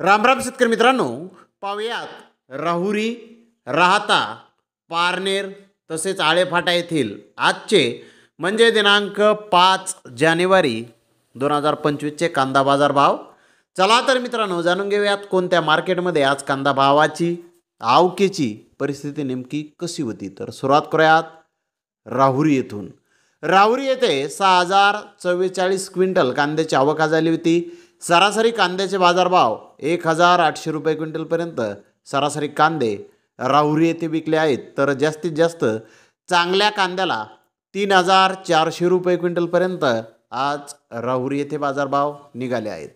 रामराम शेतकरी मित्रांनो, पाहुयात राहुरी, राहाता, पारनेर तसेच आळेफाटा येथील आजचे म्हणजे दिनांक 5 जानेवारी 2025चे कांदा बाजार भाव। चला तर मित्रांनो जाणून घेऊयात कोणत्या मार्केटमध्ये आज कांदा भावाची आवकेची परिस्थिती नेमकी कशी होती। तर सुरुवात करूयात राहुरी येथून। राहुरी येथे 6044 क्विंटल कांद्याची आवक झाली होती। सरासरी कांद्याचे बाजारभाव 1800 रुपये क्विंटलपर्यंत सरासरी कांदे राहुरी येथे विकले आहेत। तर जास्तीत जास्त चांगल्या कांद्याला 3400 रुपये क्विंटलपर्यंत आज राहुरी येथे बाजारभाव निघाले आहेत।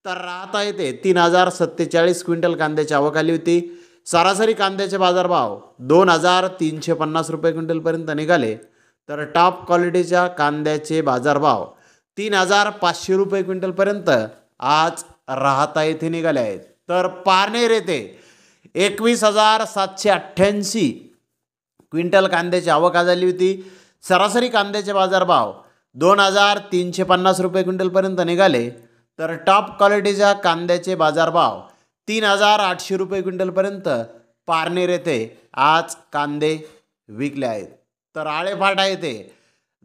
तर राहता येथे 3047 क्विंटल कांद्याची आवक आली होती। सरासरी कांद्याचे बाजारभाव 2350 रुपये क्विंटलपर्यंत निघाले। तर टॉप क्वालिटीच्या कांद्याचे बाजारभाव 3500 रुपये क्विंटलपर्यंत आज राहता येथे निघाले आहेत। तर पारनेर येथे 21788 क्विंटल कांद्याची आवक झाली होती। सरासरी कांद्याचे बाजारभाव 2350 रुपये क्विंटलपर्यंत निघाले। तर टॉप क्वालिटीच्या कांद्याचे बाजारभाव 3800 रुपये क्विंटलपर्यंत पारनेर येथे आज कांदे विकले आहेत। तर आळेफाटा येथे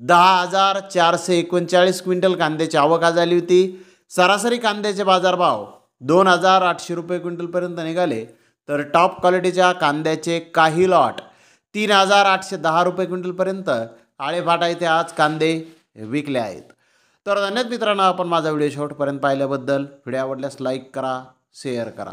10439 क्विंटल कांद्याची आवक झाली होती। सरासरी कांद्याचे बाजारभाव 2800 रुपये क्विंटलपर्यंत निघाले। तर टॉप क्वालिटीच्या कांद्याचे काही लॉट 3810 रुपये क्विंटलपर्यंत आळेफाटा येथे आज कांदे विकले आहेत। तर धन्यवाद मित्रांनो, आपण माझा व्हिडिओ शेवटपर्यंत पाहिल्याबद्दल। व्हिडिओ आवडल्यास लाईक करा, शेअर करा।